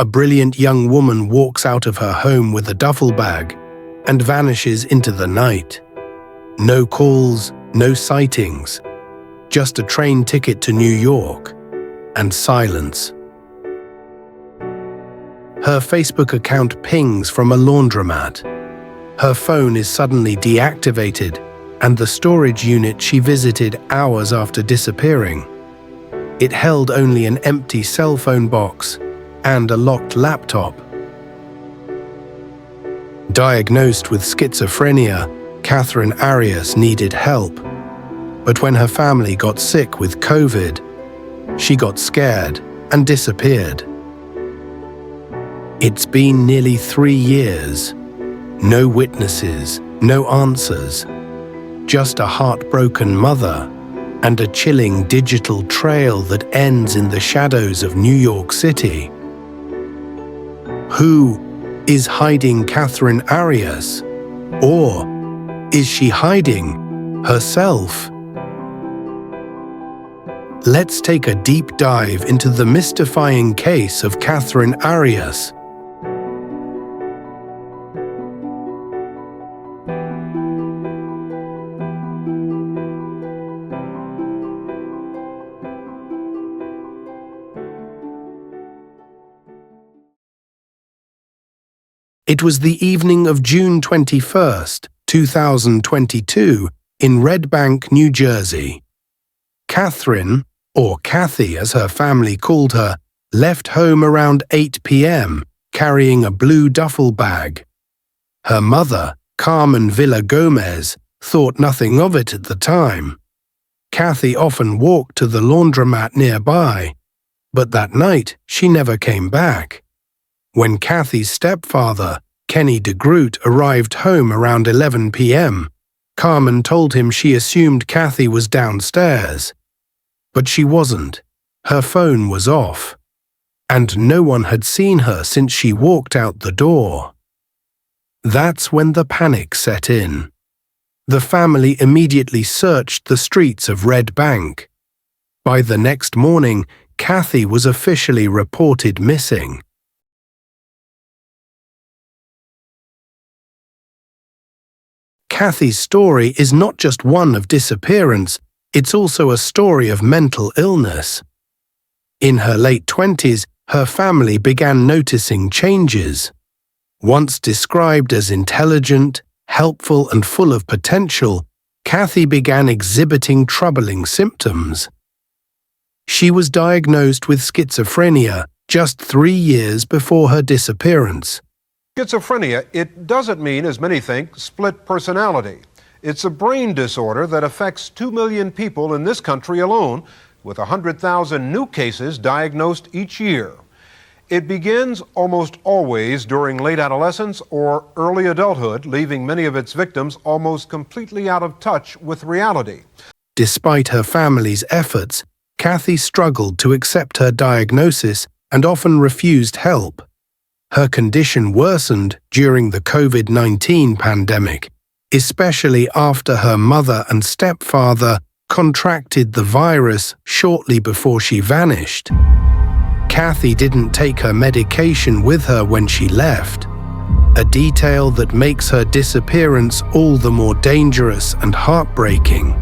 a brilliant young woman walks out of her home with a duffel bag and vanishes into the night. No calls, no sightings, just a train ticket to New York and silence. Her Facebook account pings from a laundromat. Her phone is suddenly deactivated, and the storage unit she visited hours after disappearing. It held only an empty cell phone box and a locked laptop. Diagnosed with schizophrenia, Katherine Arias needed help. But when her family got sick with COVID, she got scared and disappeared. It's been nearly 3 years. No witnesses, no answers. Just a heartbroken mother and a chilling digital trail that ends in the shadows of New York City. Who is hiding Katherine Arias? Or is she hiding herself? Let's take a deep dive into the mystifying case of Katherine Arias. It was the evening of June 21st, 2022, in Red Bank, New Jersey. Katherine, or Kathy as her family called her, left home around 8 p.m., carrying a blue duffel bag. Her mother, Carmen Villa-Gomez, thought nothing of it at the time. Kathy often walked to the laundromat nearby, but that night she never came back. When Kathy's stepfather, Kenny DeGroot, arrived home around 11 p.m., Carmen told him she assumed Kathy was downstairs. But she wasn't. Her phone was off, and no one had seen her since she walked out the door. That's when the panic set in. The family immediately searched the streets of Red Bank. By the next morning, Kathy was officially reported missing. Kathy's story is not just one of disappearance, it's also a story of mental illness. In her late 20s, her family began noticing changes. Once described as intelligent, helpful, and full of potential, Kathy began exhibiting troubling symptoms. She was diagnosed with schizophrenia just 3 years before her disappearance. Schizophrenia, it doesn't mean, as many think, split personality. It's a brain disorder that affects 2 million people in this country alone, with 100,000 new cases diagnosed each year. It begins almost always during late adolescence or early adulthood, leaving many of its victims almost completely out of touch with reality. Despite her family's efforts, Kathy struggled to accept her diagnosis and often refused help. Her condition worsened during the COVID-19 pandemic, especially after her mother and stepfather contracted the virus shortly before she vanished. Kathy didn't take her medication with her when she left, a detail that makes her disappearance all the more dangerous and heartbreaking.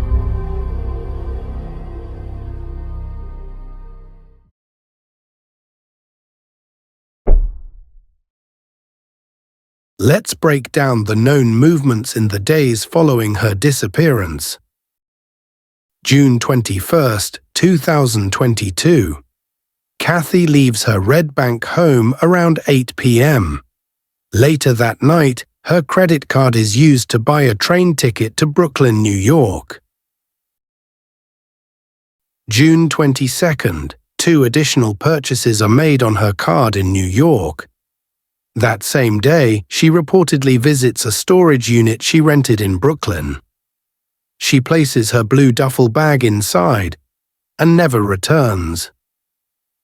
Let's break down the known movements in the days following her disappearance. June 21st, 2022. Kathy leaves her Red Bank home around 8 p.m. Later that night, her credit card is used to buy a train ticket to Brooklyn, New York. June 22nd, 2 additional purchases are made on her card in New York. That same day, she reportedly visits a storage unit she rented in Brooklyn. She places her blue duffel bag inside and never returns.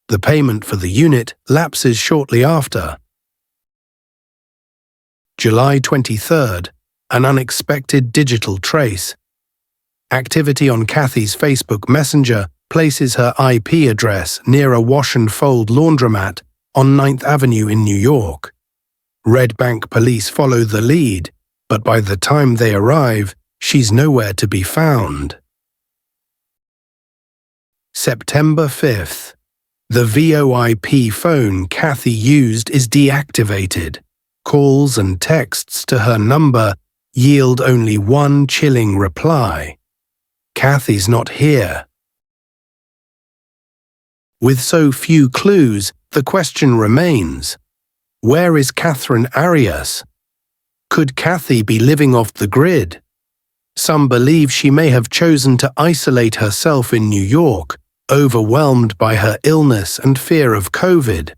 The payment for the unit lapses shortly after. July 23rd, an unexpected digital trace. Activity on Kathy's Facebook Messenger places her IP address near a wash and fold laundromat on 9th Avenue in New York. Red Bank police follow the lead, but by the time they arrive, she's nowhere to be found. September 5th. The VoIP phone Kathy used is deactivated. Calls and texts to her number yield only one chilling reply. Kathy's not here. With so few clues, the question remains, where is Katherine Arias? Could Kathy be living off the grid? Some believe she may have chosen to isolate herself in New York, overwhelmed by her illness and fear of COVID.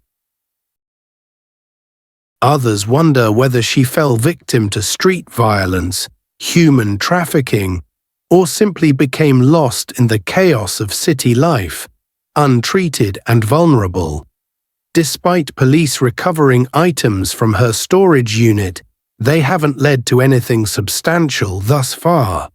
Others wonder whether she fell victim to street violence, human trafficking, or simply became lost in the chaos of city life, untreated and vulnerable. Despite police recovering items from her storage unit, they haven't led to anything substantial thus far.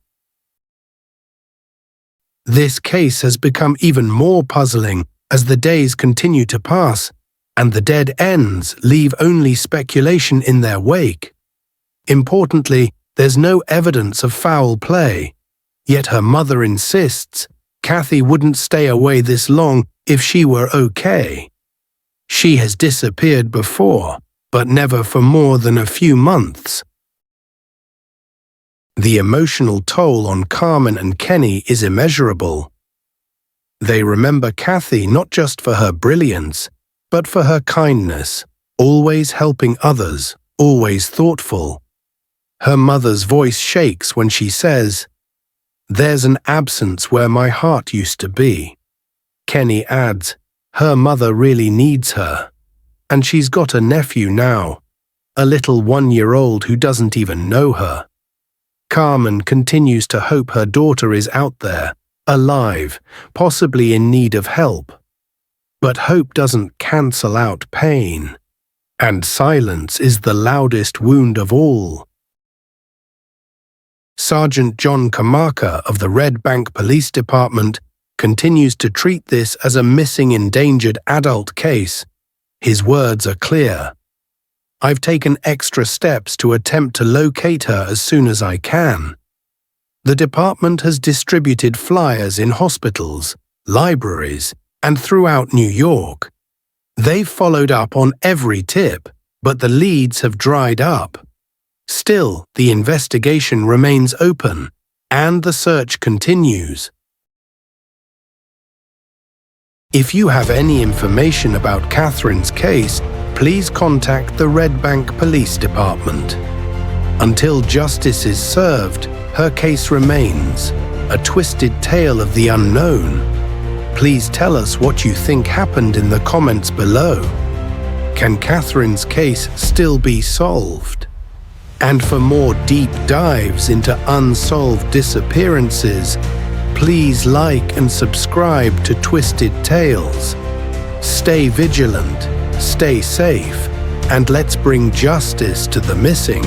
This case has become even more puzzling as the days continue to pass, and the dead ends leave only speculation in their wake. Importantly, there's no evidence of foul play, yet her mother insists Kathy wouldn't stay away this long if she were okay. She has disappeared before, but never for more than a few months. The emotional toll on Carmen and Kenny is immeasurable. They remember Kathy not just for her brilliance, but for her kindness, always helping others, always thoughtful. Her mother's voice shakes when she says, "There's an absence where my heart used to be." Kenny adds, her mother really needs her. And she's got a nephew now, a little 1-year-old who doesn't even know her. Carmen continues to hope her daughter is out there, alive, possibly in need of help. But hope doesn't cancel out pain, and silence is the loudest wound of all. Sergeant John Kamaka of the Red Bank Police Department continues to treat this as a missing endangered adult case. His words are clear. "I've taken extra steps to attempt to locate her as soon as I can." The department has distributed flyers in hospitals, libraries, and throughout New York. They've followed up on every tip, but the leads have dried up. Still, the investigation remains open, and the search continues. If you have any information about Katherine's case, please contact the Red Bank Police Department. Until justice is served, her case remains, a twisted tale of the unknown. Please tell us what you think happened in the comments below. Can Katherine's case still be solved? And for more deep dives into unsolved disappearances, please like and subscribe to Twisted Tales. Stay vigilant, stay safe, and let's bring justice to the missing.